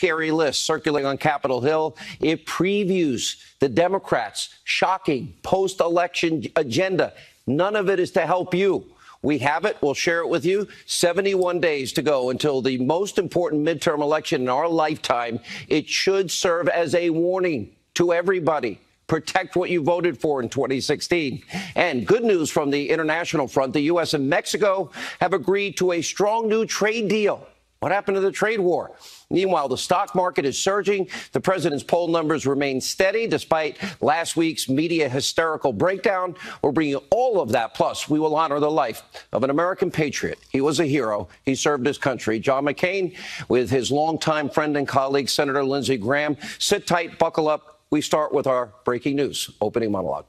scary list circulating on Capitol Hill. It previews the Democrats' shocking post-election agenda. None of it is to help you. We have it. We'll share it with you. 71 days to go until the most important midterm election in our lifetime. It should serve as a warning to everybody. Protect what you voted for in 2016. And good news from the international front. The U.S. and Mexico have agreed to a strong new trade deal. What happened to the trade war? Meanwhile, the stock market is surging. The president's poll numbers remain steady despite last week's media hysterical breakdown. We're bringing all of that. Plus, we will honor the life of an American patriot. He was a hero. He served his country. John McCain with his longtime friend and colleague, Senator Lindsey Graham. Sit tight, buckle up. We start with our breaking news opening monologue.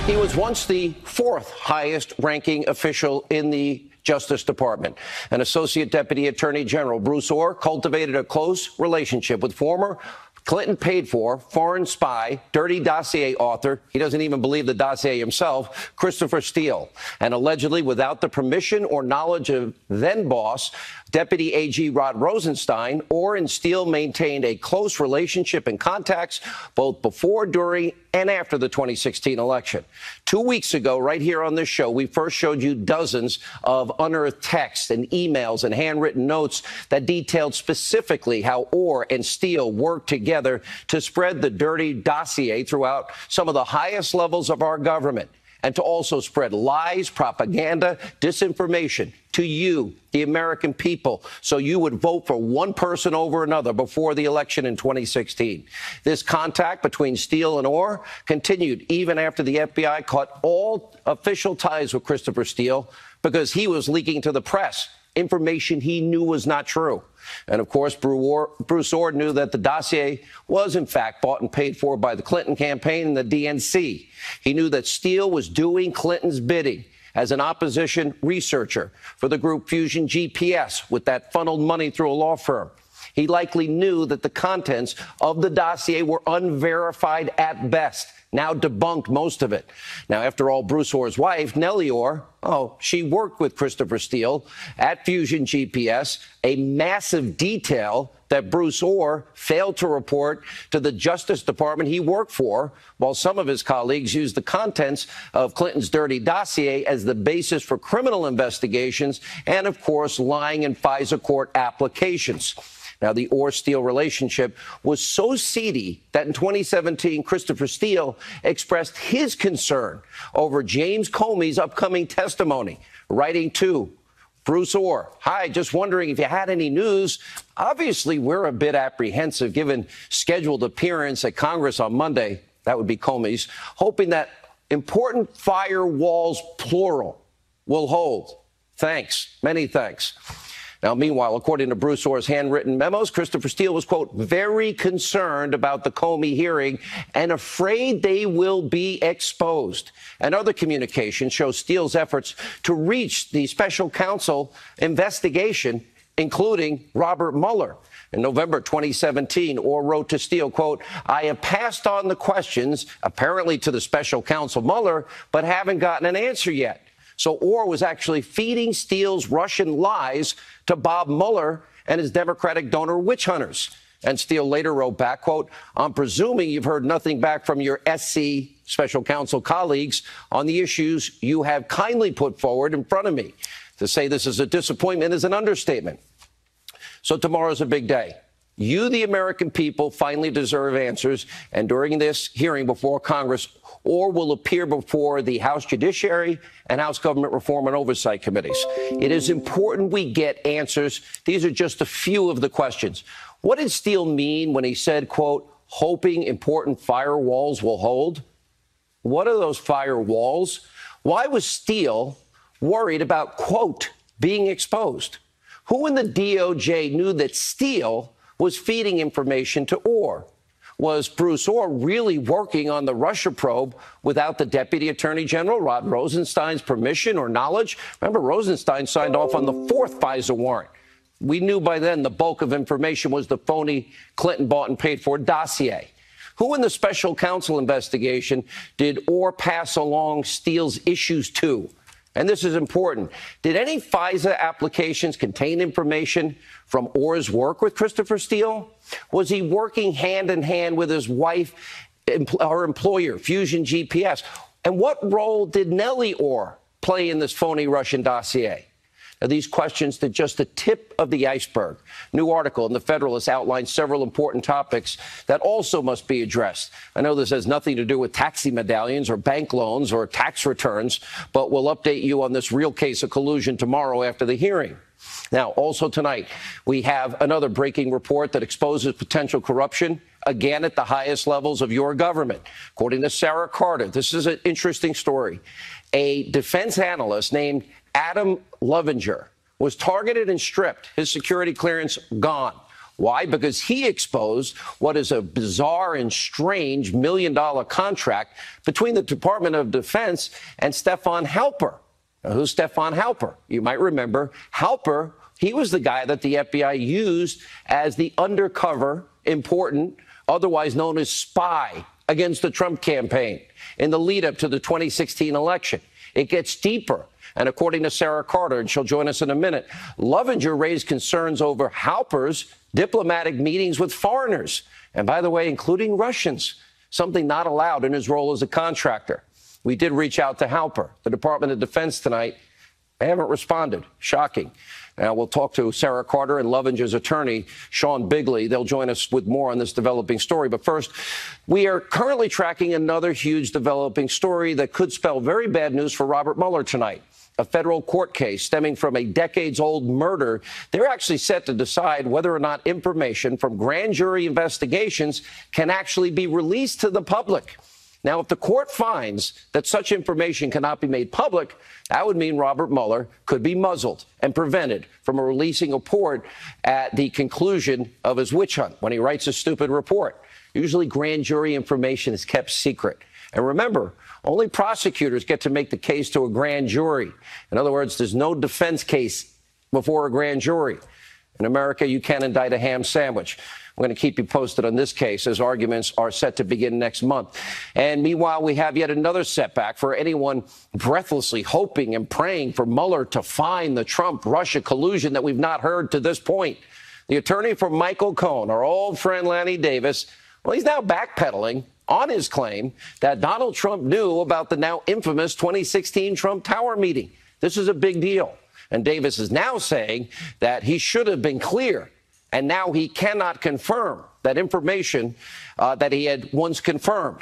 He was once the fourth highest ranking official in the Justice Department. An Associate Deputy Attorney General, Bruce Orr, cultivated a close relationship with former Clinton paid-for foreign spy, dirty dossier author, he doesn't even believe the dossier himself, Christopher Steele. And allegedly, without the permission or knowledge of then-boss, Deputy AG Rod Rosenstein, Orr and Steele maintained a close relationship and contacts both before, during, and after the 2016 election. 2 weeks ago, right here on this show, we first showed you dozens of unearthed texts and emails and handwritten notes that detailed specifically how Orr and Steele worked together to spread the dirty dossier throughout some of the highest levels of our government, and to also spread lies, propaganda, disinformation to you, the American people, so you would vote for one person over another before the election in 2016. This contact between Steele and Orr continued even after the FBI cut all official ties with Christopher Steele because he was leaking to the press information he knew was not true. And, of course, Bruce Orr knew that the dossier was, in fact, bought and paid for by the Clinton campaign and the DNC. He knew that Steele was doing Clinton's bidding as an opposition researcher for the group Fusion GPS with that funneled money through a law firm. He likely knew that the contents of the dossier were unverified at best. Now debunked most of it. Now, after all, Bruce Orr's wife, Nellie Orr, she worked with Christopher Steele at Fusion GPS, a massive detail that Bruce Orr failed to report to the Justice Department he worked for, while some of his colleagues used the contents of Clinton's dirty dossier as the basis for criminal investigations and, of course, lying in FISA court applications. Now, the Orr-Steele relationship was so seedy that in 2017, Christopher Steele expressed his concern over James Comey's upcoming testimony, writing to Bruce Orr, "Hi, just wondering if you had any news. Obviously, we're a bit apprehensive given scheduled appearance at Congress on Monday," that would be Comey's, "hoping that important firewalls, plural, will hold. Thanks. Many thanks." Now, meanwhile, according to Bruce Orr's handwritten memos, Christopher Steele was, quote, very concerned about the Comey hearing and afraid they will be exposed. And other communications show Steele's efforts to reach the special counsel investigation, including Robert Mueller. In November 2017, Orr wrote to Steele, quote, "I have passed on the questions, apparently to the special counsel Mueller, but haven't gotten an answer yet." So Orr was actually feeding Steele's Russian lies to Bob Mueller and his Democratic donor witch hunters. And Steele later wrote back, quote, "I'm presuming you've heard nothing back from your SC special counsel colleagues on the issues you have kindly put forward in front of me." To say this is a disappointment is an understatement. So tomorrow's a big day. You, the American people, finally deserve answers. And during this hearing before Congress, Orr will appear before the House Judiciary and House Government Reform and Oversight Committees. It is important we get answers. These are just a few of the questions. What did Steele mean when he said, quote, "hoping important firewalls will hold"? What are those firewalls? Why was Steele worried about, quote, being exposed? Who in the DOJ knew that Steele was feeding information to Orr? Was Bruce Orr really working on the Russia probe without the Deputy Attorney General, Rod Rosenstein's permission or knowledge? Remember, Rosenstein signed off on the fourth FISA warrant. We knew by then the bulk of information was the phony Clinton bought and paid for dossier. Who in the special counsel investigation did Orr pass along Steele's issues to? And this is important. Did any FISA applications contain information from Orr's work with Christopher Steele? Was he working hand in hand with his wife, our employer, Fusion GPS? And what role did Nellie Orr play in this phony Russian dossier? Now, these questions are just the tip of the iceberg. New article in The Federalist outlines several important topics that also must be addressed. I know this has nothing to do with taxi medallions or bank loans or tax returns, but we'll update you on this real case of collusion tomorrow after the hearing. Now, also tonight, we have another breaking report that exposes potential corruption, again at the highest levels of your government. According to Sarah Carter, this is an interesting story. A defense analyst named Adam Lovinger was targeted and stripped, his security clearance gone. Why? Because he exposed what is a bizarre and strange $1 million contract between the Department of Defense and Stefan Halper. Now, who's Stefan Halper? You might remember Halper. He was the guy that the FBI used as the undercover, important, otherwise known as spy against the Trump campaign in the lead up to the 2016 election. It gets deeper. And according to Sarah Carter, and she'll join us in a minute, Lovinger raised concerns over Halper's diplomatic meetings with foreigners. And by the way, including Russians, something not allowed in his role as a contractor. We did reach out to Halper, the Department of Defense tonight. They haven't responded. Shocking. Now, we'll talk to Sarah Carter and Lovinger's attorney, Sean Bigley. They'll join us with more on this developing story. But first, we are currently tracking another huge developing story that could spell very bad news for Robert Mueller tonight. A federal court case stemming from a decades-old murder. They're actually set to decide whether or not information from grand jury investigations can actually be released to the public. Now, if the court finds that such information cannot be made public, that would mean Robert Mueller could be muzzled and prevented from releasing a report at the conclusion of his witch hunt when he writes a stupid report. Usually grand jury information is kept secret. And remember, only prosecutors get to make the case to a grand jury. In other words, there's no defense case before a grand jury. In America, you can't indict a ham sandwich. We're going to keep you posted on this case as arguments are set to begin next month. And meanwhile, we have yet another setback for anyone breathlessly hoping and praying for Mueller to find the Trump-Russia collusion that we've not heard to this point. The attorney for Michael Cohen, our old friend Lanny Davis, well, he's now backpedaling on his claim that Donald Trump knew about the now infamous 2016 Trump Tower meeting. This is a big deal. And Davis is now saying that he should have been clear. And now he cannot confirm that information that he had once confirmed.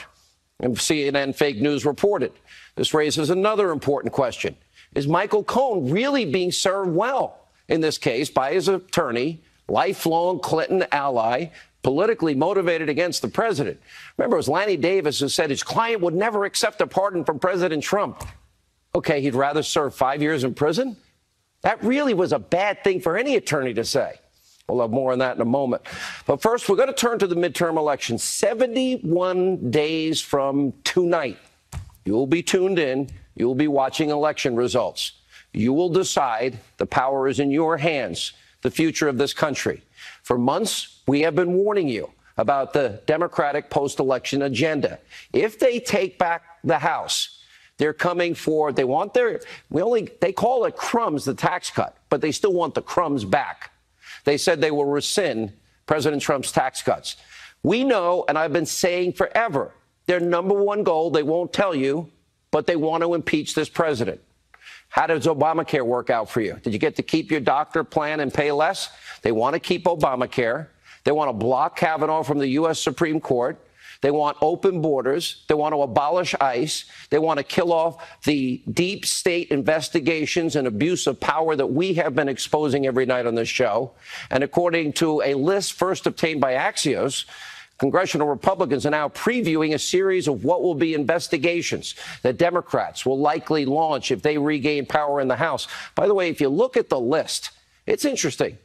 And CNN fake news reported. This raises another important question. Is Michael Cohen really being served well in this case by his attorney, lifelong Clinton ally, politically motivated against the president? Remember, it was Lanny Davis who said his client would never accept a pardon from President Trump. Okay, he'd rather serve 5 years in prison? That really was a bad thing for any attorney to say. We'll have more on that in a moment. But first, we're going to turn to the midterm election. 71 days from tonight. You'll be tuned in. You'll be watching election results. You will decide. The power is in your hands, the future of this country. For months, we have been warning you about the Democratic post-election agenda. If they take back the House, they're coming for, they call it crumbs, the tax cut, but they still want the crumbs back. They said they will rescind President Trump's tax cuts. We know, and I've been saying forever, their number one goal, they won't tell you, but they want to impeach this president. How does Obamacare work out for you? Did you get to keep your doctor plan and pay less? They want to keep Obamacare. They want to block Kavanaugh from the U.S. Supreme Court. They want open borders. They want to abolish ICE. They want to kill off the deep state investigations and abuse of power that we have been exposing every night on this show. And according to a list first obtained by Axios, congressional Republicans are now previewing a series of what will be investigations that Democrats will likely launch if they regain power in the House. By the way, if you look at the list, it's interesting.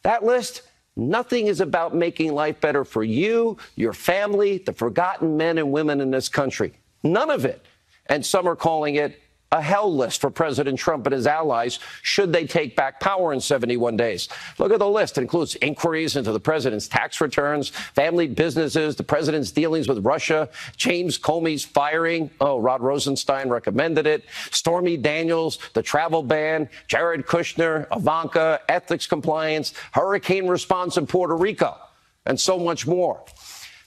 That list, nothing is about making life better for you, your family, the forgotten men and women in this country. None of it. And some are calling it a hell list for President Trump and his allies should they take back power in 71 days. Look at the list. It includes inquiries into the president's tax returns, family businesses, the president's dealings with Russia, James Comey's firing. Oh, Rod Rosenstein recommended it. Stormy Daniels, the travel ban, Jared Kushner, Ivanka, ethics compliance, hurricane response in Puerto Rico, and so much more.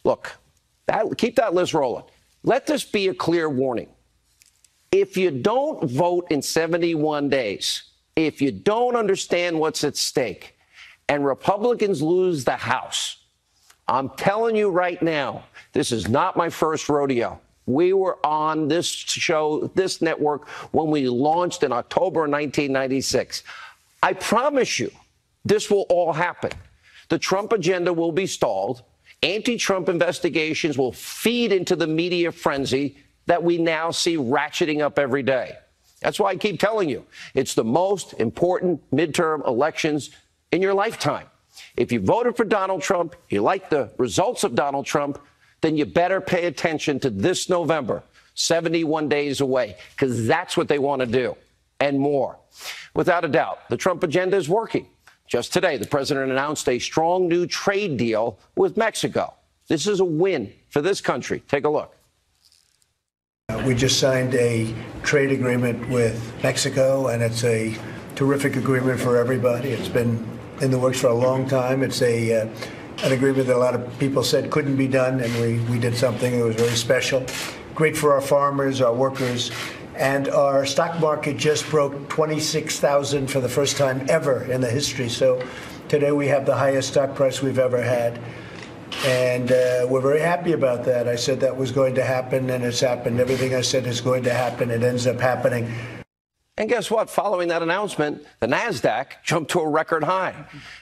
Look, keep that list rolling. Let this be a clear warning. If you don't vote in 71 days, if you don't understand what's at stake, and Republicans lose the House, I'm telling you right now, this is not my first rodeo. We were on this show, this network, when we launched in October 1996. I promise you, this will all happen. The Trump agenda will be stalled. Anti-Trump investigations will feed into the media frenzy that we now see ratcheting up every day. That's why I keep telling you, it's the most important midterm elections in your lifetime. If you voted for Donald Trump, you like the results of Donald Trump, then you better pay attention to this November, 71 days away, because that's what they want to do and more. Without a doubt, the Trump agenda is working. Just today, the president announced a strong new trade deal with Mexico. This is a win for this country. Take a look. We just signed a trade agreement with Mexico, and it's a terrific agreement for everybody. It's been in the works for a long time. It's an agreement that a lot of people said couldn't be done, and we did something that was very special. Great for our farmers, our workers, and our stock market just broke 26,000 for the first time ever in the history. So today we have the highest stock price we've ever had. And we're very happy about that. I said that was going to happen, and it's happened. Everything I said is going to happen. It ends up happening. And guess what? Following that announcement, the NASDAQ jumped to a record high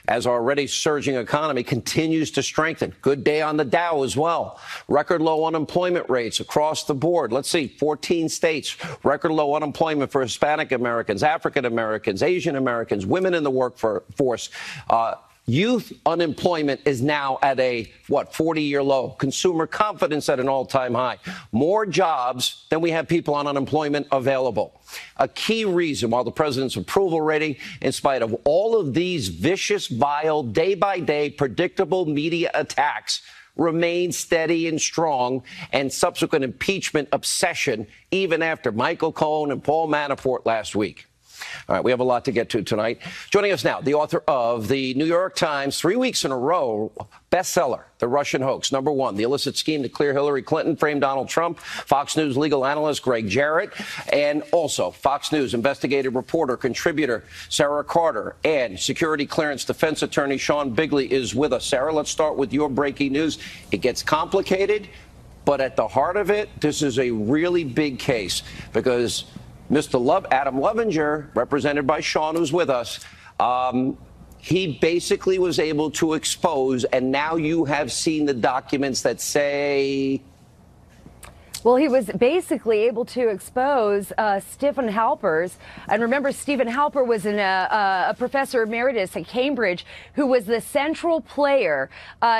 as our already surging economy continues to strengthen. Good day on the Dow as well. Record low unemployment rates across the board. Let's see, 14 states, record low unemployment for Hispanic Americans, African Americans, Asian Americans, women in the workforce. Youth unemployment is now at a, 40-year low. Consumer confidence at an all-time high. More jobs than we have people on unemployment available. A key reason why the president's approval rating, in spite of all of these vicious, vile, day-by-day, predictable media attacks, remains steady and strong, and subsequent impeachment obsession even after Michael Cohen and Paul Manafort last week. All right, we have a lot to get to tonight. Joining us now, the author of the New York Times 3 weeks in a row bestseller, The Russian Hoax. Number one, the illicit scheme to clear Hillary Clinton, frame Donald Trump. Fox News legal analyst Greg Jarrett, and also Fox News investigative reporter, contributor Sarah Carter, and security clearance defense attorney Sean Bigley is with us. Sarah, let's start with your breaking news. It gets complicated, but at the heart of it, this is a really big case because Mr. Adam Lovinger, represented by Sean, who's with us, he basically was able to expose, and now you have seen the documents that say... Well, he was basically able to expose Stephen Halper's. And remember, Stephen Halper was a professor emeritus at Cambridge who was the central player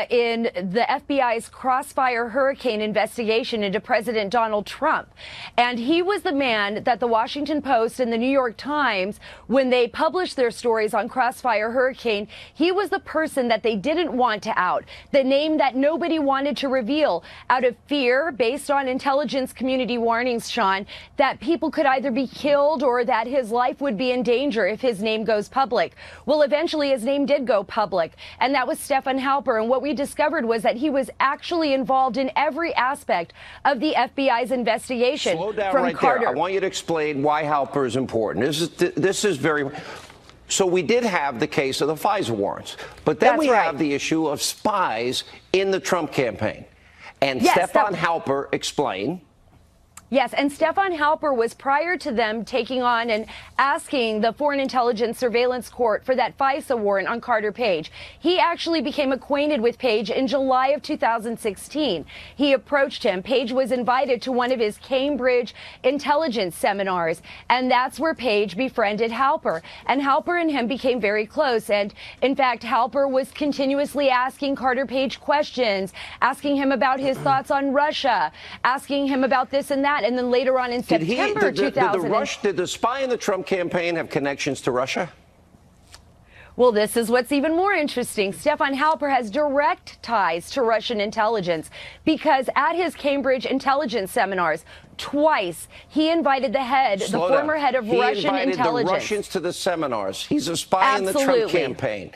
in the FBI's Crossfire hurricane investigation into President Donald Trump. And he was the man that the Washington Post and the New York Times, when they published their stories on Crossfire hurricane, he was the person that they didn't want to out, the name that nobody wanted to reveal out of fear, based on intelligence community warnings, Sean, that people could either be killed or that his life would be in danger if his name goes public. Well, eventually his name did go public, and that was Stephen Halper. And what we discovered was that he was actually involved in every aspect of the FBI's investigation. Slow down from right Carter. there. I want you to explain why Halper is important. This is very... So we did have the case of the FISA warrants, but then we have the issue of spies in the Trump campaign. And yes, Stephen Halper, explain. Yes, and Stephen Halper was prior to them taking on and asking the Foreign Intelligence Surveillance Court for that FISA warrant on Carter Page. He actually became acquainted with Page in July of 2016. He approached him. Page was invited to one of his Cambridge intelligence seminars, and that's where Page befriended Halper. And Halper and him became very close. And in fact, Halper was continuously asking Carter Page questions, asking him about his thoughts on Russia, asking him about this and that. that. And then later on in September 2000. Did the spy in the Trump campaign have connections to Russia? Well, this is what's even more interesting. Stefan Halper has direct ties to Russian intelligence because at his Cambridge intelligence seminars, twice he invited the former head of Russian intelligence. He invited the Russians to the seminars. He's a spy in the Trump campaign.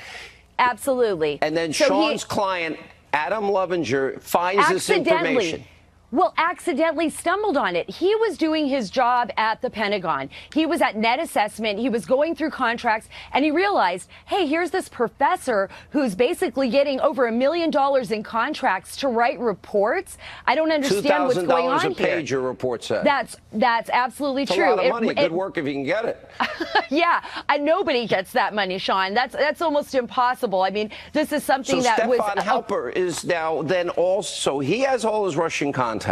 Absolutely. And then Sean's client, Adam Lovinger, finds this information. Well, accidentally stumbled on it. He was doing his job at the Pentagon. He was at net assessment. He was going through contracts, and he realized, hey, here's this professor who's basically getting over $1 million in contracts to write reports. I don't understand what's going on here. $2,000 a page, your report said. That's absolutely true. It's a lot of money. Good work if you can get it. Yeah, and nobody gets that money, Sean. That's almost impossible. I mean, this is something that was. Stefan Halper is now then also, he has all his Russian contacts.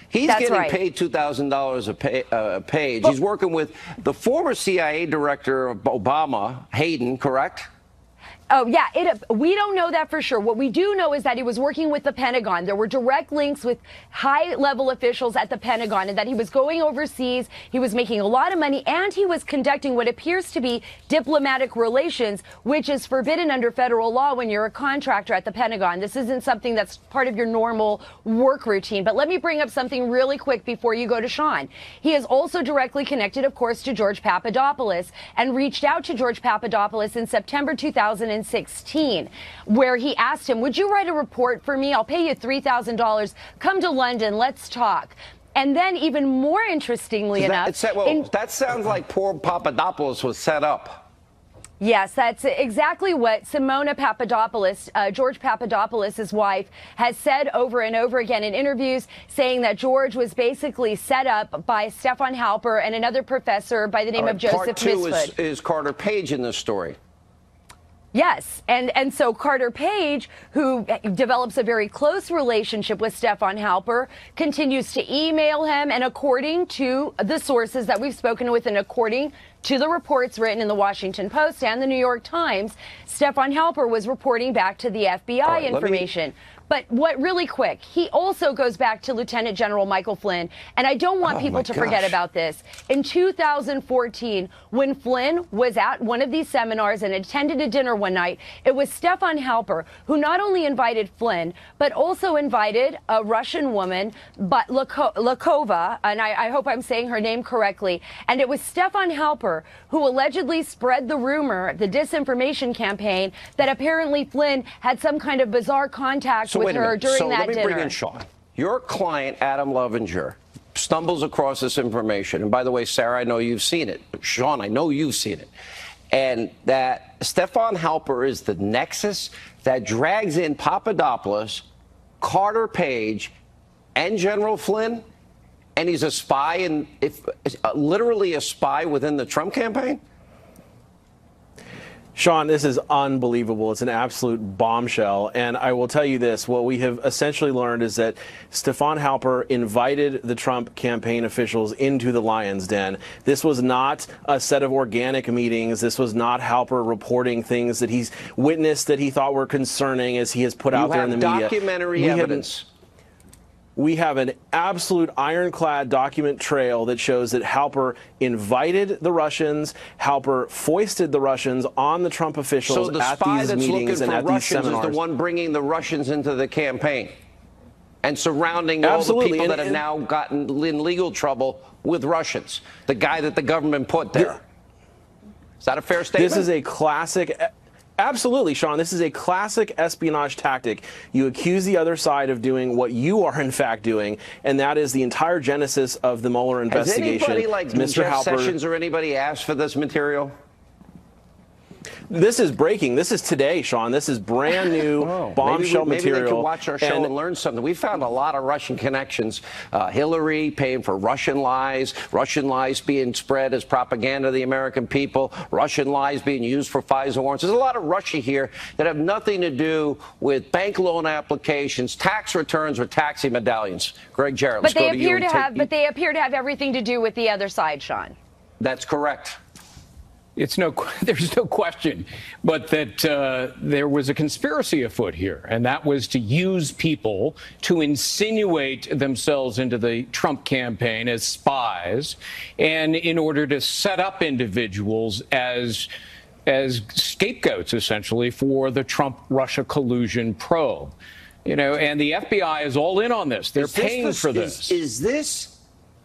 He's getting paid $2,000 a page. He's working with the former CIA director of Obama, Hayden, correct? Oh, yeah. We don't know that for sure. What we do know is that he was working with the Pentagon. There were direct links with high-level officials at the Pentagon, and that he was going overseas. He was making a lot of money, and he was conducting what appears to be diplomatic relations, which is forbidden under federal law when you're a contractor at the Pentagon. This isn't something that's part of your normal work routine. But let me bring up something really quick before you go to Sean. He is also directly connected, of course, to George Papadopoulos, and reached out to George Papadopoulos in September 2016, where he asked him, would you write a report for me? I'll pay you $3,000. Come to London. Let's talk. And then even more interestingly enough. That sounds like poor Papadopoulos was set up. Yes, that's exactly what Simona Papadopoulos, George Papadopoulos' wife, has said over and over again in interviews, saying that George was basically set up by Stefan Halper and another professor by the name of Joseph Misfud. Part two is Carter Page in this story. Yes. And so Carter Page, who develops a very close relationship with Stefan Halper, continues to email him. And according to the sources that we've spoken with and according to the reports written in the Washington Post and the New York Times, Stefan Halper was reporting back to the FBI information. But really quick, he also goes back to Lieutenant General Michael Flynn. And I don't want people to forget about this. In 2014, when Flynn was at one of these seminars and attended a dinner one night, it was Stefan Halper who not only invited Flynn, but also invited a Russian woman, but Lakova, and I hope I'm saying her name correctly. And it was Stefan Halper who allegedly spread the rumor, the disinformation campaign, that apparently Flynn had some kind of bizarre contact with her during that dinner. Let me bring in Sean. Your client, Adam Lovinger, stumbles across this information. And by the way, Sarah, I know you've seen it. Sean, I know you've seen it. And that Stefan Halper is the nexus that drags in Papadopoulos, Carter Page, and General Flynn. And he's a spy, and literally a spy within the Trump campaign? Sean, this is unbelievable. It's an absolute bombshell. And I will tell you this, what we have essentially learned is that Stefan Halper invited the Trump campaign officials into the lion's den. This was not a set of organic meetings. This was not Halper reporting things that he's witnessed that he thought were concerning, as he has put out there in the media. Documentary evidence. We have an absolute ironclad document trail that shows that Halper invited the Russians, Halper foisted the Russians on the Trump officials at these meetings and at these seminars. So the spy that's looking for Russians is the one bringing the Russians into the campaign and surrounding all the people that have now gotten in legal trouble with Russians, the guy that the government put there. Is that a fair statement? This is a classic. Absolutely, Sean. This is a classic espionage tactic. You accuse the other side of doing what you are, in fact, doing, and that is the entire genesis of the Mueller investigation. Has anybody like Jeff Sessions or anybody asked for this material? This is breaking. This is today, Sean. This is brand new bombshell material. Maybe they could watch our show and learn something. We found a lot of Russian connections. Hillary paying for Russian lies being spread as propaganda to the American people, Russian lies being used for FISA warrants. There's a lot of Russia here that have nothing to do with bank loan applications, tax returns, or taxi medallions. Greg Jarrett, let's go to you. But they appear to have everything to do with the other side, Sean. That's correct. there's no question, but that there was a conspiracy afoot here, and that was to use people to insinuate themselves into the Trump campaign as spies, and in order to set up individuals as scapegoats, essentially, for the Trump-Russia collusion probe. You know, and the FBI is all in on this. They're paying for this. Is this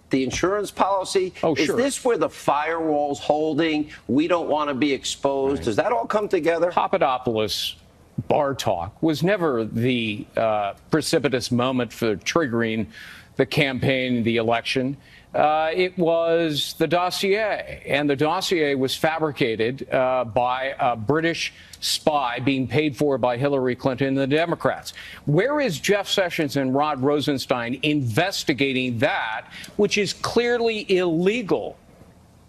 the insurance policy? Oh, sure. Is this where the firewall's holding? We don't want to be exposed. Right. Does that all come together? Papadopoulos bar talk was never the precipitous moment for triggering the campaign, the election. It was the dossier, and the dossier was fabricated by a British spy being paid for by Hillary Clinton and the Democrats. Where is Jeff Sessions and Rod Rosenstein investigating that, which is clearly illegal?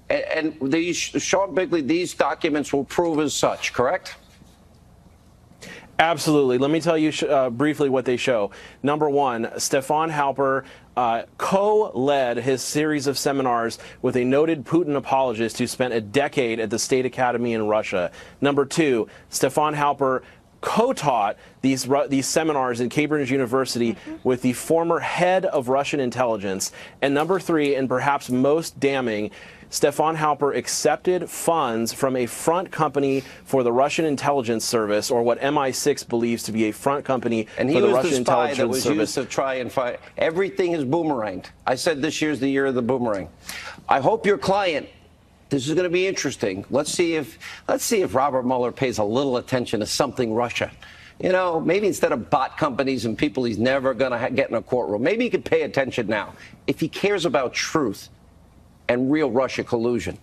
And these, Sean Bigley, these documents will prove as such, correct? Absolutely. Let me tell you briefly what they show. Number one, Stefan Halper co-led his series of seminars with a noted Putin apologist who spent a decade at the State Academy in Russia. Number two, Stefan Halper co-taught these seminars at Cambridge University with the former head of Russian intelligence. And number three, and perhaps most damning, Stefan Halper accepted funds from a front company for the Russian intelligence service, or what MI6 believes to be a front company for the Russian intelligence service. And he was the spy that was used to try and fight. Everything is boomeranged. I said this year's the year of the boomerang. I hope your client, this is going to be interesting. Let's see if Robert Mueller pays a little attention to something Russia. You know, maybe instead of bot companies and people he's never going to get in a courtroom, maybe he could pay attention now. If he cares about truth and real Russia collusion.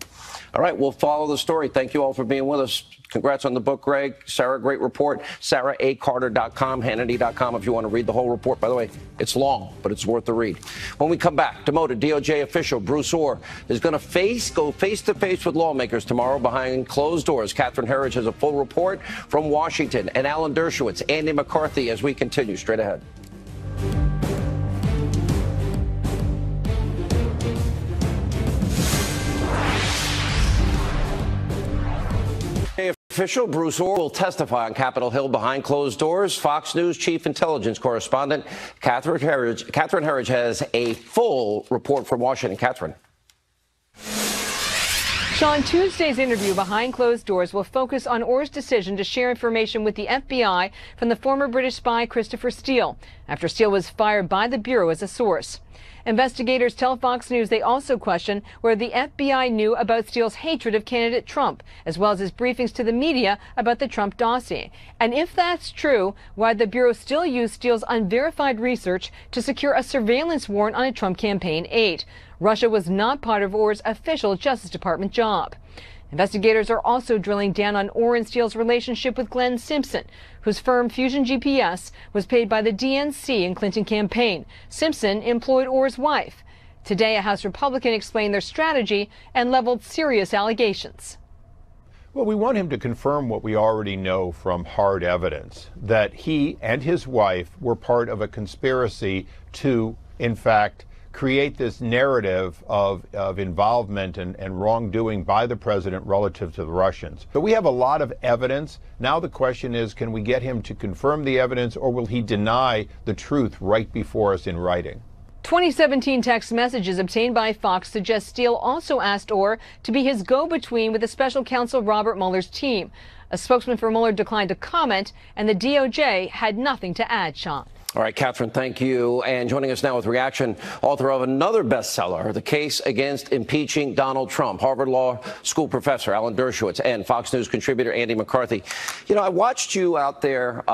All right, we'll follow the story. Thank you all for being with us. Congrats on the book, Greg. Sarah, great report. SarahACarter.com, Hannity.com if you want to read the whole report. By the way, it's long, but it's worth the read. When we come back, demoted DOJ official Bruce Ohr is going to go face-to-face with lawmakers tomorrow behind closed doors. Catherine Herridge has a full report from Washington. And Alan Dershowitz, Andy McCarthy, as we continue straight ahead. Official Bruce Ohr will testify on Capitol Hill behind closed doors. Fox News chief intelligence correspondent Catherine Herridge has a full report from Washington. Catherine. Sean, Tuesday's interview behind closed doors will focus on Ohr's decision to share information with the FBI from the former British spy Christopher Steele, after Steele was fired by the Bureau as a source. Investigators tell Fox News they also question whether the FBI knew about Steele's hatred of candidate Trump, as well as his briefings to the media about the Trump dossier. And if that's true, why the Bureau still used Steele's unverified research to secure a surveillance warrant on a Trump campaign aide. Russia was not part of Ohr's official Justice Department job. Investigators are also drilling down on Ohr and Steele's relationship with Glenn Simpson, whose firm Fusion GPS was paid by the DNC and Clinton campaign. Simpson employed Ohr's wife. Today, a House Republican explained their strategy and leveled serious allegations. Well, we want him to confirm what we already know from hard evidence, that he and his wife were part of a conspiracy to, in fact, create this narrative of involvement and wrongdoing by the president relative to the Russians. But we have a lot of evidence. Now the question is, can we get him to confirm the evidence, or will he deny the truth right before us in writing? 2017 text messages obtained by Fox suggest Steele also asked Ohr to be his go-between with the special counsel Robert Mueller's team. A spokesman for Mueller declined to comment, and the DOJ had nothing to add, Sean. All right, Catherine, thank you. And joining us now with reaction, author of another bestseller, The Case Against Impeaching Donald Trump, Harvard Law School professor Alan Dershowitz, and Fox News contributor Andy McCarthy. You know, I watched you out there,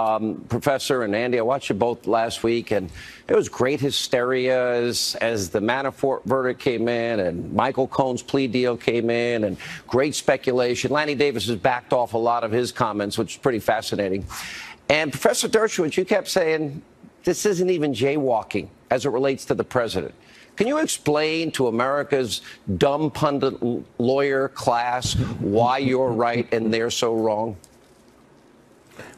Professor and Andy. I watched you both last week, and it was great hysteria as the Manafort verdict came in and Michael Cohen's plea deal came in, and great speculation. Lanny Davis has backed off a lot of his comments, which is pretty fascinating. And Professor Dershowitz, you kept saying, this isn't even jaywalking as it relates to the president. Can you explain to America's dumb pundit lawyer class why you're right and they're so wrong?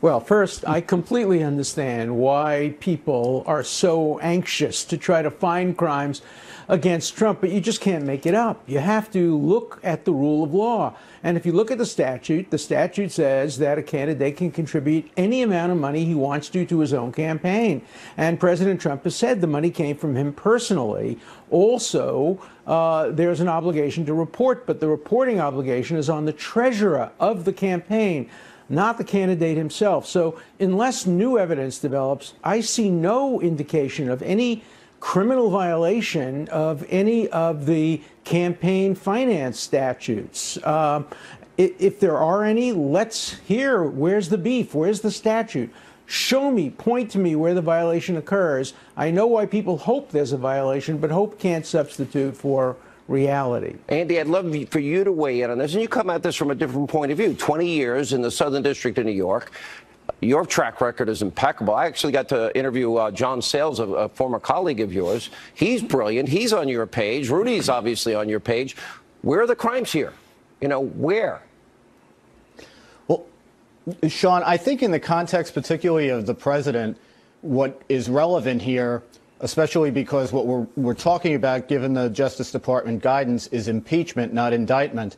Well, first, I completely understand why people are so anxious to try to find crimes against Trump, but you just can't make it up. You have to look at the rule of law. And if you look at the statute says that a candidate can contribute any amount of money he wants to his own campaign. And President Trump has said the money came from him personally. Also, there's an obligation to report, but the reporting obligation is on the treasurer of the campaign, not the candidate himself. So unless new evidence develops, I see no indication of any criminal violation of any of the campaign finance statutes. If there are any, let's hear, where's the beef? Where's the statute? Show me, point to me where the violation occurs. I know why people hope there's a violation, but hope can't substitute for reality. Andy, I'd love for you to weigh in on this, and you come at this from a different point of view. 20 years in the Southern District of New York. Your track record is impeccable. I actually got to interview John Sayles, a former colleague of yours. He's brilliant. He's on your page. Rudy's obviously on your page. Where are the crimes here? You know, where? Well, Sean, I think in the context particularly of the president, what is relevant here, especially because what we're talking about, given the Justice Department guidance, is impeachment, not indictment.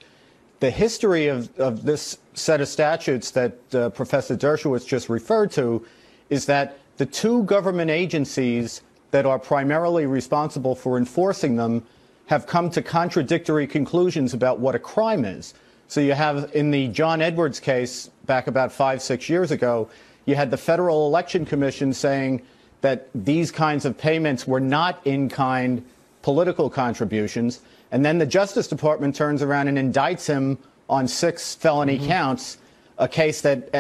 The history of this set of statutes that Professor Dershowitz just referred to is that the two government agencies that are primarily responsible for enforcing them have come to contradictory conclusions about what a crime is. So you have, in the John Edwards case back about 5-6 years ago, you had the Federal Election Commission saying that these kinds of payments were not in-kind political contributions. And then the Justice Department turns around and indicts him on 6 felony counts, a case that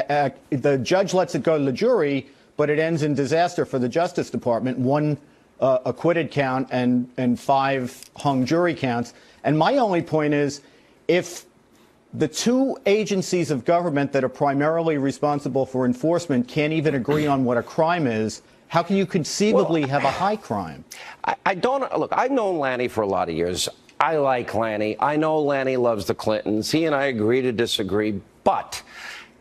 the judge lets it go to the jury, but it ends in disaster for the Justice Department. 1 acquitted count and 5 hung jury counts. And my only point is, if the two agencies of government that are primarily responsible for enforcement can't even agree on what a crime is, how can you conceivably have a high crime? I don't look. I've known Lanny for a lot of years. I like Lanny. I know Lanny loves the Clintons. He and I agree to disagree, but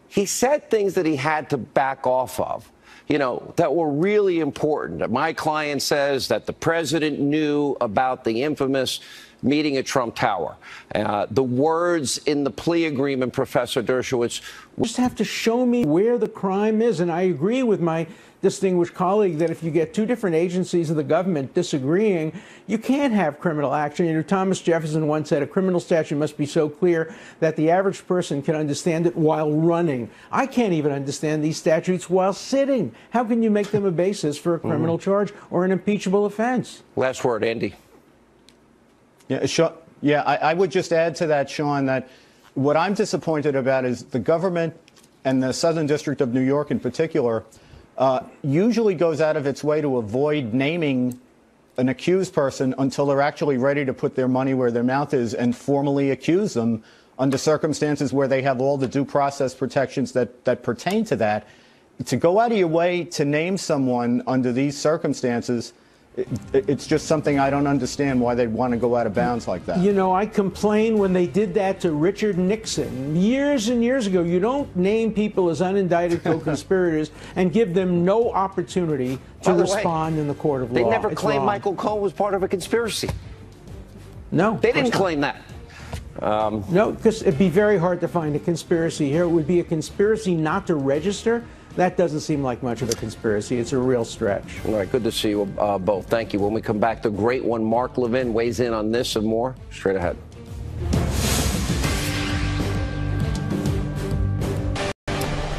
he said things that he had to back off of, you know, that were really important. My client says that the president knew about the infamous meeting at Trump Tower. The words in the plea agreement, Professor Dershowitz. You just have to show me where the crime is. And I agree with my distinguished colleague that if you get two different agencies of the government disagreeing, you can't have criminal action. You know, Thomas Jefferson once said a criminal statute must be so clear that the average person can understand it while running. I can't even understand these statutes while sitting. How can you make them a basis for a criminal charge or an impeachable offense? Last word, Andy. Yeah, Sean, I would just add to that, Sean, that what I'm disappointed about is the government and the Southern District of New York in particular usually goes out of its way to avoid naming an accused person until they're actually ready to put their money where their mouth is and formally accuse them under circumstances where they have all the due process protections that pertain to that. To go out of your way to name someone under these circumstances, it's just something I don't understand why they'd want to go out of bounds like that. You know, I complained when they did that to Richard Nixon years and years ago. You don't name people as unindicted co-conspirators and give them no opportunity to respond in the court of law. They never claimed Michael Cohen was part of a conspiracy. No. They didn't claim that. No, because it'd be very hard to find a conspiracy here. It would be a conspiracy not to register. That doesn't seem like much of a conspiracy. It's a real stretch. All right, good to see you both. Thank you. When we come back, the great one, Mark Levin, weighs in on this and more. Straight ahead.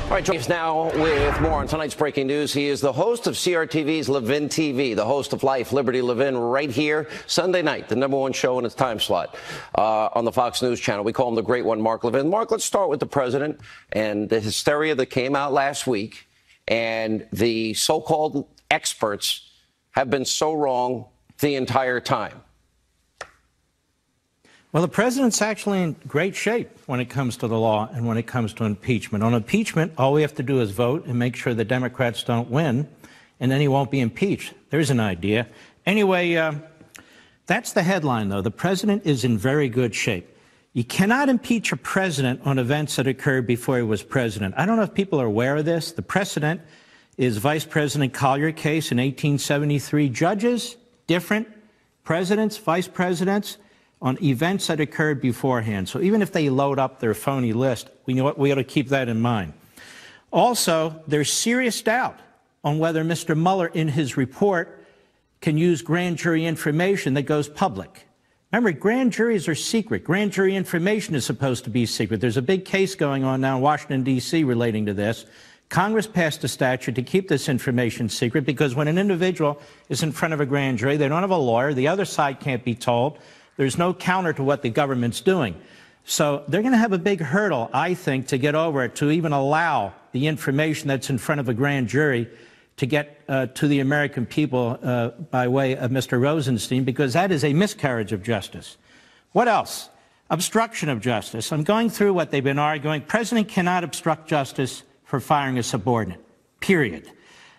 All right, joining us now with more on tonight's breaking news. He is the host of CRTV's Levin TV, the host of Life, Liberty Levin, right here, Sunday night, the #1 show in its time slot on the Fox News channel. We call him the great one, Mark Levin. Mark, let's start with the president and the hysteria that came out last week. And the so-called experts have been so wrong the entire time. Well, the president's actually in great shape when it comes to the law and when it comes to impeachment. On impeachment, all we have to do is vote and make sure the Democrats don't win, and then he won't be impeached. There's an idea. Anyway, that's the headline, though. The president is in very good shape. You cannot impeach a president on events that occurred before he was president. I don't know if people are aware of this. The precedent is Vice President Collier's case in 1873. Judges, different. presidents, vice presidents, on events that occurred beforehand. So even if they load up their phony list, we ought to keep that in mind. Also, there's serious doubt on whether Mr. Mueller, in his report, can use grand jury information that goes public. Remember, grand juries are secret. Grand jury information is supposed to be secret. There's a big case going on now in Washington, D.C. relating to this. Congress passed a statute to keep this information secret because when an individual is in front of a grand jury, they don't have a lawyer, the other side can't be told, there's no counter to what the government's doing. So they're going to have a big hurdle, I think, to get over it, to even allow the information that's in front of a grand jury to get to the American people by way of Mr. Rosenstein, because that is a miscarriage of justice. What else? Obstruction of justice. I'm going through what they've been arguing. President cannot obstruct justice for firing a subordinate, period.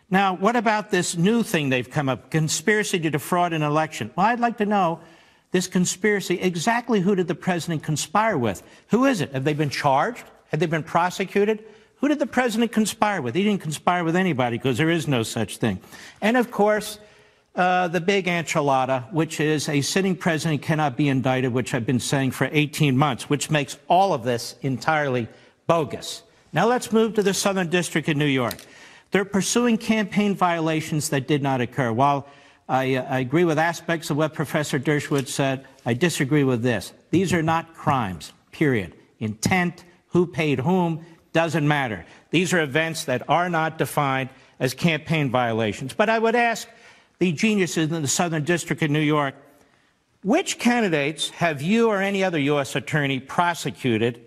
Now, what about this new thing they've come up, conspiracy to defraud an election? Well, I'd like to know this conspiracy, exactly who did the president conspire with? Who is it? Have they been charged? Have they been prosecuted? Who did the president conspire with? He didn't conspire with anybody because there is no such thing. And, of course, the big enchilada, which is a sitting president cannot be indicted, which I've been saying for 18 months, which makes all of this entirely bogus. Now let's move to the Southern District of New York. They're pursuing campaign violations that did not occur. While I agree with aspects of what Professor Dershowitz said, I disagree with this. These are not crimes, period. Intent, who paid whom, doesn't matter. These are events that are not defined as campaign violations. But I would ask the geniuses in the Southern District of New York, which candidates have you or any other U.S. attorney prosecuted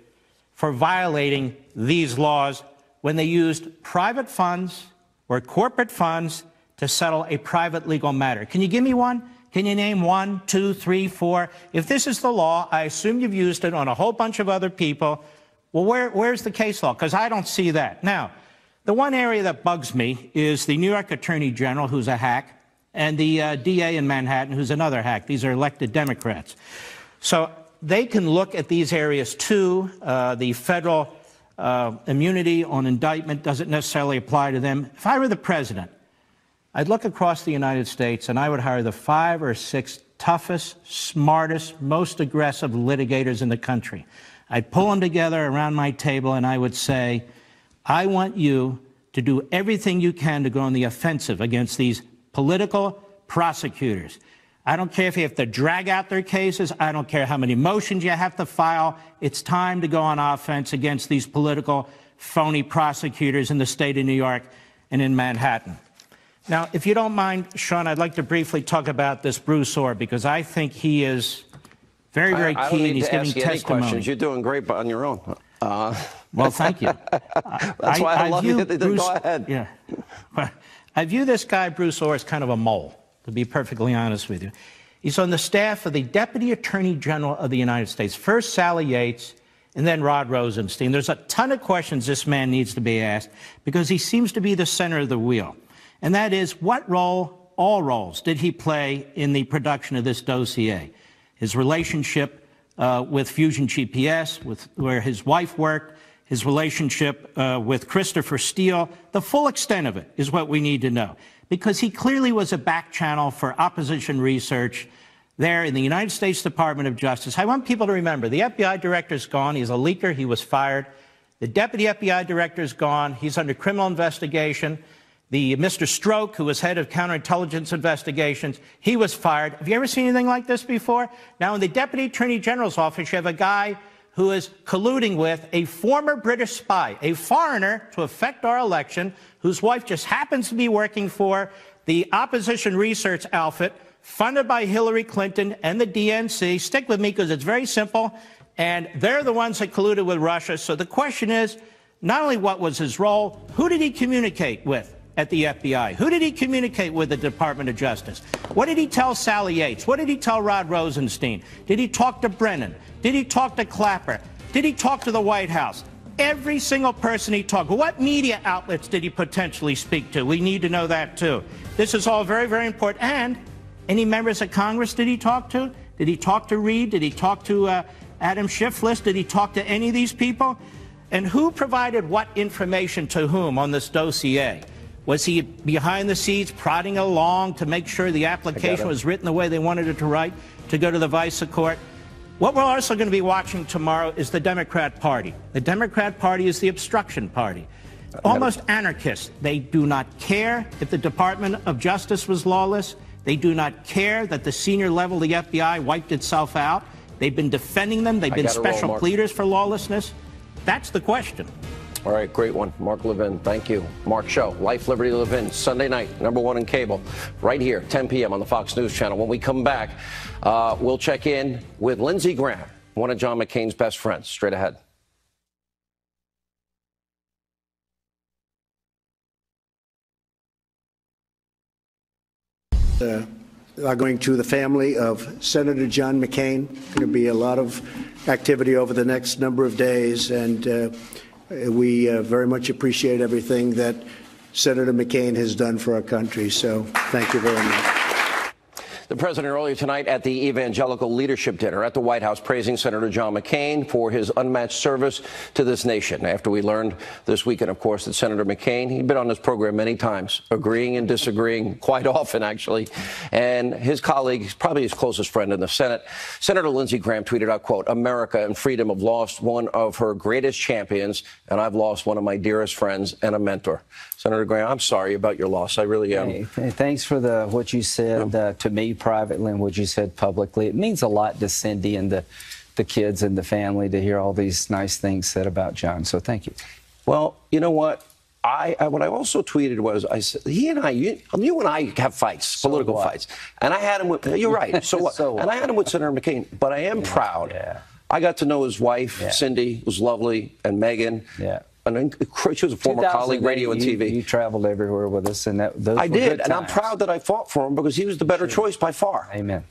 for violating these laws when they used private funds or corporate funds to settle a private legal matter? Can you give me one? Can you name 1, 2, 3, 4? If this is the law, I assume you've used it on a whole bunch of other people. Well, where's the case law? Because I don't see that. Now, the one area that bugs me is the New York Attorney General, who's a hack, and the DA in Manhattan, who's another hack. These are elected Democrats. So they can look at these areas, too. The federal immunity on indictment doesn't necessarily apply to them. If I were the president, I'd look across the United States, and I would hire the 5 or 6 toughest, smartest, most aggressive litigators in the country. I'd pull them together around my table, and I would say, I want you to do everything you can to go on the offensive against these political prosecutors. I don't care if you have to drag out their cases. I don't care how many motions you have to file. It's time to go on offense against these political phony prosecutors in the state of New York and in Manhattan. Now, if you don't mind, Sean, I'd like to briefly talk about this Bruce Orr, because I think he is very, very key. I don't need He's to giving ask you any testimony. questions. You're doing great on your own. Well, thank you. That's why I love you. Go ahead. Yeah. I view this guy, Bruce Orr, as kind of a mole, to be perfectly honest with you. He's on the staff of the Deputy Attorney General of the United States. First Sally Yates, and then Rod Rosenstein. There's a ton of questions this man needs to be asked because he seems to be the center of the wheel. And that is, what role, all roles, did he play in the production of this dossier? His relationship with Fusion GPS, where his wife worked, his relationship with Christopher Steele, the full extent of it is what we need to know. Because he clearly was a back channel for opposition research there in the United States Department of Justice. I want people to remember, the FBI director's gone. He's a leaker. He was fired. The deputy FBI director's gone. He's under criminal investigation. The Mr. Stroke, who was head of counterintelligence investigations, he was fired. Have you ever seen anything like this before? Now, in the Deputy Attorney General's office, you have a guy who is colluding with a former British spy, a foreigner, to affect our election, whose wife just happens to be working for the opposition research outfit funded by Hillary Clinton and the DNC. Stick with me because it's very simple. And they're the ones that colluded with Russia. So the question is, not only what was his role, who did he communicate with at the FBI? Who did he communicate with at the Department of Justice? What did he tell Sally Yates? What did he tell Rod Rosenstein? Did he talk to Brennan? Did he talk to Clapper? Did he talk to the White House? Every single person he talked to. What media outlets did he potentially speak to? We need to know that, too. This is all very, very important. And any members of Congress did he talk to? Did he talk to Reid? Did he talk to Adam Schiff? Did he talk to any of these people? And who provided what information to whom on this dossier? Was he behind the scenes prodding along to make sure the application was written the way they wanted it to write to go to the vice court? What we're also going to be watching tomorrow is the Democrat Party. The Democrat Party is the obstruction party. Almost anarchists. They do not care if the Department of Justice was lawless. They do not care that the senior level of the FBI wiped itself out. They've been defending them. They've been special pleaders for lawlessness. That's the question. All right, great one. Mark Levin, thank you. Mark Show, Life, Liberty, Levin, Sunday night, #1 in cable, right here, 10 p.m. on the Fox News Channel. When we come back, we'll check in with Lindsey Graham, one of John McCain's best friends. Straight ahead. Are going to the family of Senator John McCain. Going to be a lot of activity over the next number of days, and we very much appreciate everything that Senator McCain has done for our country. So thank you very much. The president earlier tonight at the Evangelical Leadership Dinner at the White House praising Senator John McCain for his unmatched service to this nation. After we learned this weekend, of course, that Senator McCain, he'd been on this program many times, agreeing and disagreeing quite often, actually. And his colleague, probably his closest friend in the Senate, Senator Lindsey Graham tweeted out, quote, "America and freedom have lost one of her greatest champions, and I've lost one of my dearest friends and a mentor." Senator Graham, I'm sorry about your loss. I really am. Hey, thanks for what you said to me privately and what you said publicly. It means a lot to Cindy and the kids and the family to hear all these nice things said about John. So thank you. Well, you know what? What I also tweeted was, I said, you and I have fights, political fights. And I had him with, you're right. So what? And I had him with Senator McCain. But I am proud. Yeah. I got to know his wife, Cindy, was lovely, and Megan. Yeah. And she was a former colleague, radio and TV. You traveled everywhere with us, and those I did, and I'm proud that I fought for him because he was the better choice by far. Amen.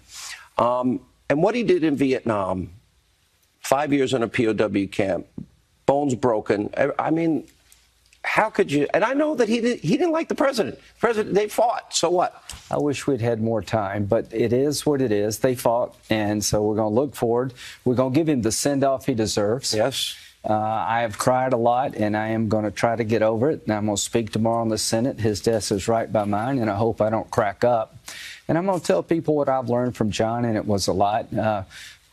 And what he did in Vietnam, 5 years in a POW camp, bones broken. I mean, how could you? And I know that he didn't like the president. They fought. So what? I wish we'd had more time, but it is what it is. They fought, and so we're going to look forward. We're going to give him the send-off he deserves. Yes. I have cried a lot, and I am going to try to get over it. And I'm going to speak tomorrow in the Senate. His desk is right by mine, and I hope I don't crack up. And I'm going to tell people what I've learned from John, and it was a lot.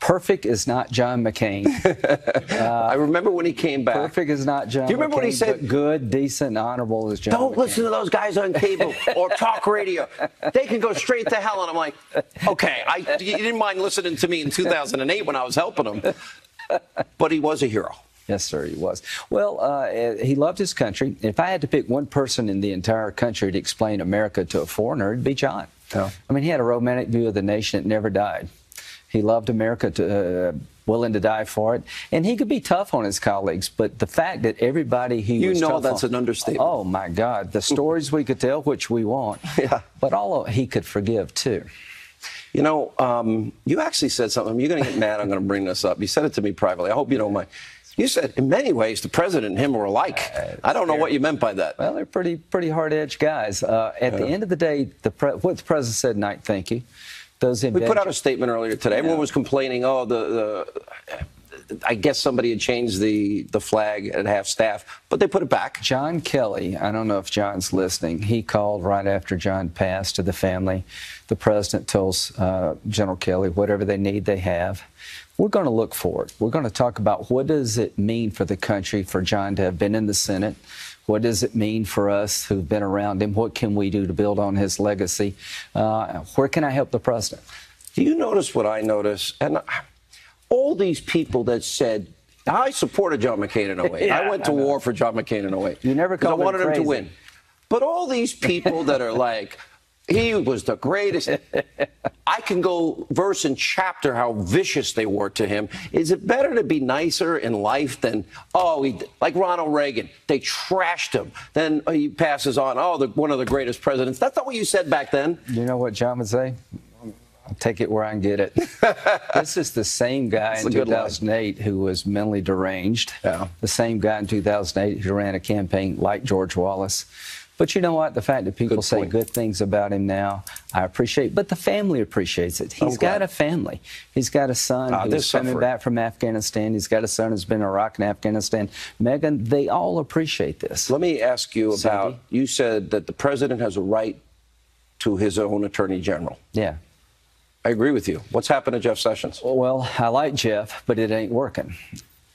Perfect is not John McCain. I remember when he came back. Perfect is not John McCain. Do you remember when he said, good, decent, and honorable is John Don't McCain. Listen to those guys on cable or talk radio. They can go straight to hell. And I'm like, okay, you didn't mind listening to me in 2008 when I was helping him. But he was a hero. Yes, sir, he was. Well, he loved his country. If I had to pick one person in the entire country to explain America to a foreigner, it'd be John. Oh. I mean, he had a romantic view of the nation that never died. He loved America, willing to die for it. And he could be tough on his colleagues, but the fact that everybody he was tough on... You know that's an understatement. Oh, my God. The stories we could tell, which we want. Yeah. But he could forgive, too. You know, you actually said something. You're going to get mad. I'm going to bring this up. You said it to me privately. I hope you don't mind. You said, in many ways, the president and him were alike. I don't know what you meant by that. Well, they're pretty hard-edged guys. At the end of the day, what the president said tonight, thank you. We put out a statement earlier today. Everyone was complaining, I guess somebody had changed the flag at half-staff, but they put it back. John Kelly, I don't know if John's listening, he called right after John passed to the family. The president tells General Kelly whatever they need, they have. We're going to look forward. We're going to talk about what does it mean for the country for John to have been in the Senate. What does it mean for us who've been around him? What can we do to build on his legacy? Where can I help the president? Do you notice what I notice? And all these people that said, I supported John McCain in 08. I went to war for John McCain in 08. You never called him crazy. I wanted him to win. But all these people that are like, he was the greatest. I can go verse and chapter how vicious they were to him. Is it better to be nicer in life than, like Ronald Reagan, they trashed him. Then he passes on, one of the greatest presidents. That's not what you said back then. You know what John would say? I'll take it where I can get it. This is the same guy in 2008 who was mentally deranged. Yeah. The same guy in 2008 who ran a campaign like George Wallace. But you know what? The fact that people say point. good things about him now, I appreciate. But the family appreciates it. He's got a family. He's got a son who's coming back from Afghanistan. He's got a son who's been in Iraq and Afghanistan. Megyn, they all appreciate this. Let me ask you about, you said that the president has a right to his own attorney general. Yeah. I agree with you. What's happened to Jeff Sessions? Well, I like Jeff, but it ain't working.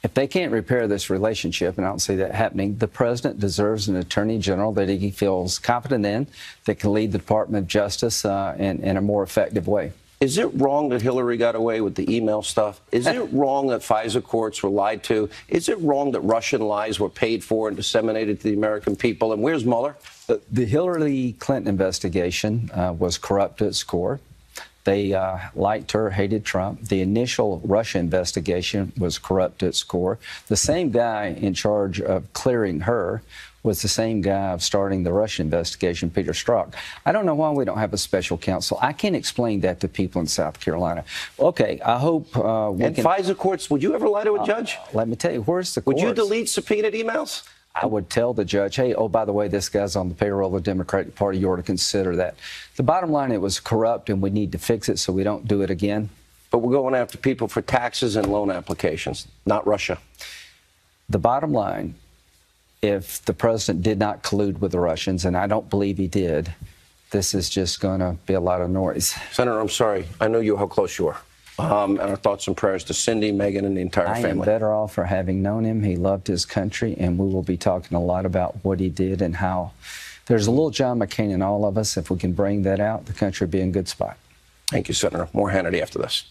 If they can't repair this relationship, and I don't see that happening, the president deserves an attorney general that he feels confident in, that can lead the Department of Justice in a more effective way. Is it wrong that Hillary got away with the email stuff? Is it wrong that FISA courts were lied to? Is it wrong that Russian lies were paid for and disseminated to the American people? And where's Mueller? The Hillary Clinton investigation was corrupt at its core. They liked her, hated Trump. The initial Russia investigation was corrupt at its core. The same guy in charge of clearing her was the same guy of starting the Russia investigation, Peter Strzok. I don't know why we don't have a special counsel. I can't explain that to people in South Carolina. Okay, I hope and FISA courts, would you ever lie to a judge? Let me tell you, where's the courts? Would you delete subpoenaed emails? I would tell the judge, hey, oh, by the way, this guy's on the payroll of the Democratic Party. You ought to consider that. The bottom line, it was corrupt, and we need to fix it so we don't do it again. But we're going after people for taxes and loan applications, not Russia. The bottom line, if the president did not collude with the Russians, and I don't believe he did, this is just going to be a lot of noise. Senator, I'm sorry. I know how close you are. And our thoughts and prayers to Cindy, Megyn, and the entire family. I am better off for having known him. He loved his country, and we will be talking a lot about what he did and how there's a little John McCain in all of us. If we can bring that out, the country will be in a good spot. Thank you, Senator. More Hannity after this.